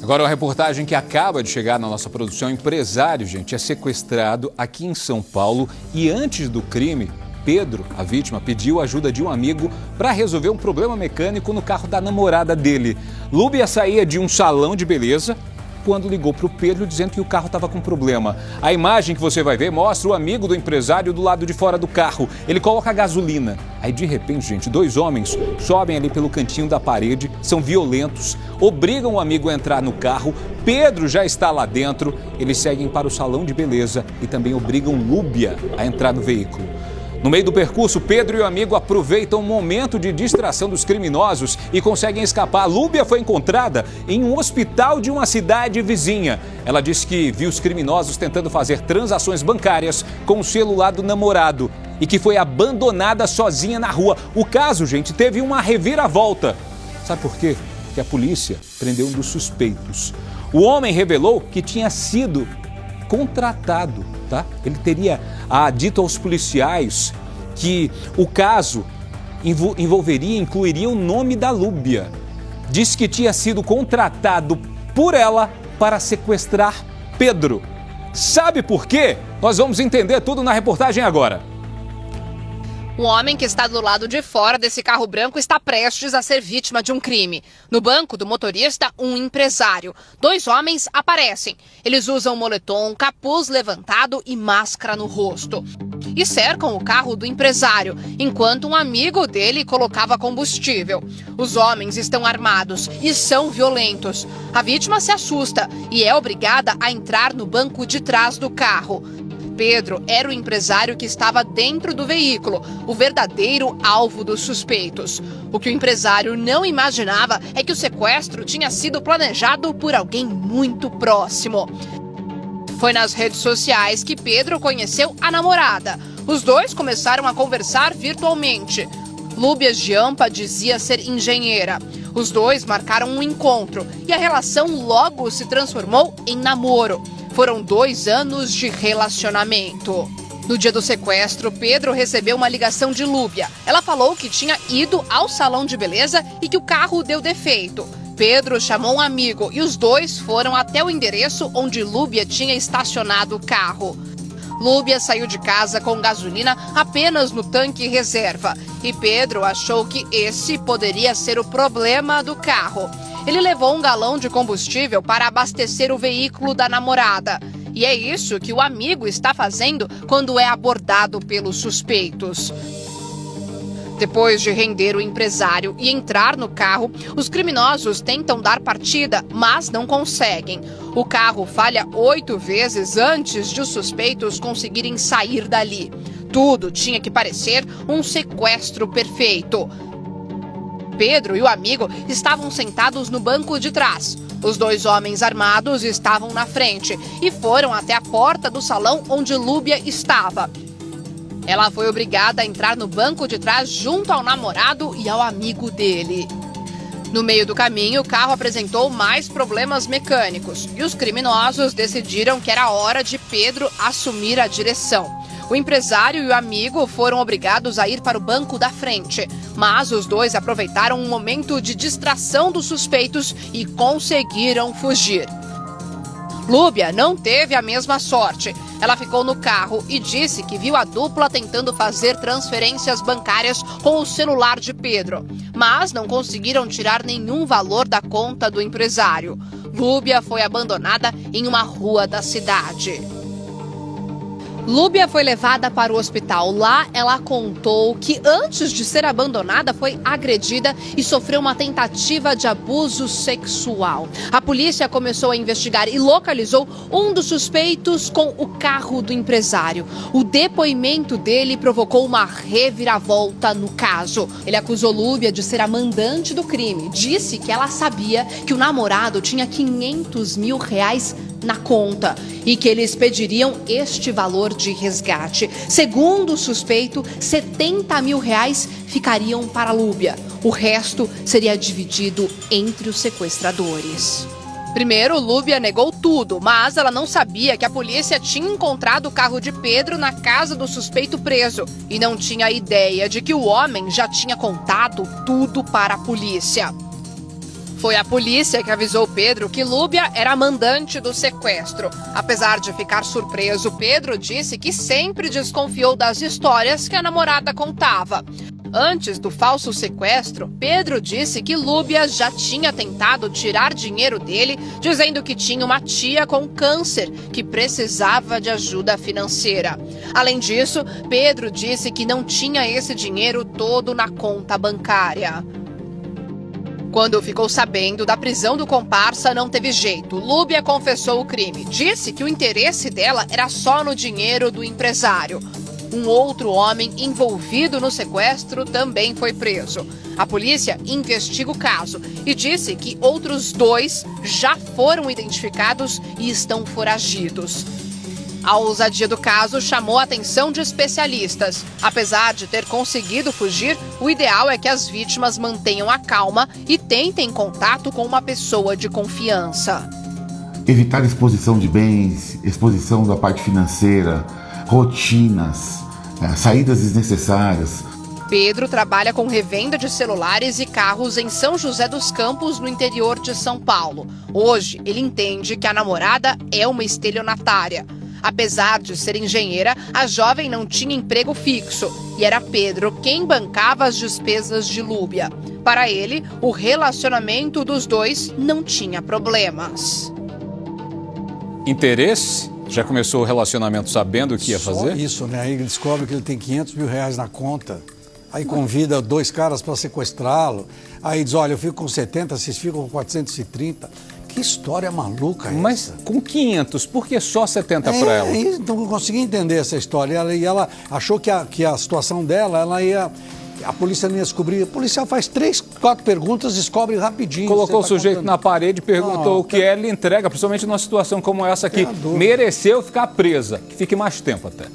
Agora uma reportagem que acaba de chegar na nossa produção. Um empresário, gente, é sequestrado aqui em São Paulo e antes do crime, Pedro, a vítima, pediu ajuda de um amigo para resolver um problema mecânico no carro da namorada dele. Lúbia saía de um salão de beleza quando ligou para o Pedro dizendo que o carro estava com problema. A imagem que você vai ver mostra o amigo do empresário do lado de fora do carro. Ele coloca gasolina. Aí, de repente, gente, dois homens sobem ali pelo cantinho da parede, são violentos, obrigam o amigo a entrar no carro. Pedro já está lá dentro. Eles seguem para o salão de beleza e também obrigam Lúbia a entrar no veículo. No meio do percurso, Pedro e o amigo aproveitam o momento de distração dos criminosos e conseguem escapar. Lúbia foi encontrada em um hospital de uma cidade vizinha. Ela disse que viu os criminosos tentando fazer transações bancárias com o celular do namorado e que foi abandonada sozinha na rua. O caso, gente, teve uma reviravolta. Sabe por quê? Porque a polícia prendeu um dos suspeitos. O homem revelou que tinha sido contratado, tá? Ele teria dito aos policiais que o caso incluiria o nome da Lúbia. Disse que tinha sido contratado por ela para sequestrar Pedro. Sabe por quê? Nós vamos entender tudo na reportagem agora. O homem que está do lado de fora desse carro branco está prestes a ser vítima de um crime. No banco do motorista, um empresário. Dois homens aparecem. Eles usam moletom, capuz levantado e máscara no rosto. E cercam o carro do empresário, enquanto um amigo dele colocava combustível. Os homens estão armados e são violentos. A vítima se assusta e é obrigada a entrar no banco de trás do carro. Pedro era o empresário que estava dentro do veículo, o verdadeiro alvo dos suspeitos. O que o empresário não imaginava é que o sequestro tinha sido planejado por alguém muito próximo. Foi nas redes sociais que Pedro conheceu a namorada. Os dois começaram a conversar virtualmente. Lúbia Giampa dizia ser engenheira. Os dois marcaram um encontro e a relação logo se transformou em namoro. Foram 2 anos de relacionamento. No dia do sequestro, Pedro recebeu uma ligação de Lúbia. Ela falou que tinha ido ao salão de beleza e que o carro deu defeito. Pedro chamou um amigo e os dois foram até o endereço onde Lúbia tinha estacionado o carro. Lúbia saiu de casa com gasolina apenas no tanque reserva e Pedro achou que esse poderia ser o problema do carro. Ele levou 1 galão de combustível para abastecer o veículo da namorada. E é isso que o amigo está fazendo quando é abordado pelos suspeitos. Depois de render o empresário e entrar no carro, os criminosos tentam dar partida, mas não conseguem. O carro falha 8 vezes antes de os suspeitos conseguirem sair dali. Tudo tinha que parecer um sequestro perfeito. Pedro e o amigo estavam sentados no banco de trás. Os 2 homens armados estavam na frente e foram até a porta do salão onde Lúbia estava. Ela foi obrigada a entrar no banco de trás junto ao namorado e ao amigo dele. No meio do caminho, o carro apresentou mais problemas mecânicos e os criminosos decidiram que era hora de Pedro assumir a direção. O empresário e o amigo foram obrigados a ir para o banco da frente, mas os dois aproveitaram um momento de distração dos suspeitos e conseguiram fugir. Lúbia não teve a mesma sorte. Ela ficou no carro e disse que viu a dupla tentando fazer transferências bancárias com o celular de Pedro, mas não conseguiram tirar nenhum valor da conta do empresário. Lúbia foi abandonada em uma rua da cidade. Lúbia foi levada para o hospital. Lá, ela contou que antes de ser abandonada, foi agredida e sofreu uma tentativa de abuso sexual. A polícia começou a investigar e localizou um dos suspeitos com o carro do empresário. O depoimento dele provocou uma reviravolta no caso. Ele acusou Lúbia de ser a mandante do crime. Disse que ela sabia que o namorado tinha R$500 mil na conta e que eles pediriam este valor de resgate. Segundo o suspeito, R$70 mil ficariam para Lúbia. O resto seria dividido entre os sequestradores. Primeiro, Lúbia negou tudo, mas ela não sabia que a polícia tinha encontrado o carro de Pedro na casa do suspeito preso e não tinha ideia de que o homem já tinha contado tudo para a polícia. Foi a polícia que avisou Pedro que Lúbia era mandante do sequestro. Apesar de ficar surpreso, Pedro disse que sempre desconfiou das histórias que a namorada contava. Antes do falso sequestro, Pedro disse que Lúbia já tinha tentado tirar dinheiro dele, dizendo que tinha uma tia com câncer que precisava de ajuda financeira. Além disso, Pedro disse que não tinha esse dinheiro todo na conta bancária. Quando ficou sabendo da prisão do comparsa, não teve jeito. Lúbia confessou o crime. Disse que o interesse dela era só no dinheiro do empresário. Um outro homem envolvido no sequestro também foi preso. A polícia investiga o caso e disse que outros 2 já foram identificados e estão foragidos. A ousadia do caso chamou a atenção de especialistas. Apesar de ter conseguido fugir, o ideal é que as vítimas mantenham a calma e tentem contato com uma pessoa de confiança. Evitar exposição de bens, exposição da parte financeira, rotinas, saídas desnecessárias. Pedro trabalha com revenda de celulares e carros em São José dos Campos, no interior de São Paulo. Hoje, ele entende que a namorada é uma estelionatária. Apesar de ser engenheira, a jovem não tinha emprego fixo e era Pedro quem bancava as despesas de Lúbia. Para ele, o relacionamento dos dois não tinha problemas. Interesse? Já começou o relacionamento sabendo o que ia fazer? Só isso, né? Aí ele descobre que ele tem 500 mil reais na conta. Aí convida 2 caras para sequestrá-lo. Aí diz, olha, eu fico com 70, vocês ficam com 430. Que história maluca essa. Mas com 500, por que só 70 para ela? Não consegui entender essa história. E ela achou que a situação dela, a polícia não ia descobrir. O policial faz 3, 4 perguntas, descobre rapidinho. Colocou o sujeito na parede, perguntou o que é, ele entrega, principalmente numa situação como essa aqui. Mereceu ficar presa, que fique mais tempo até.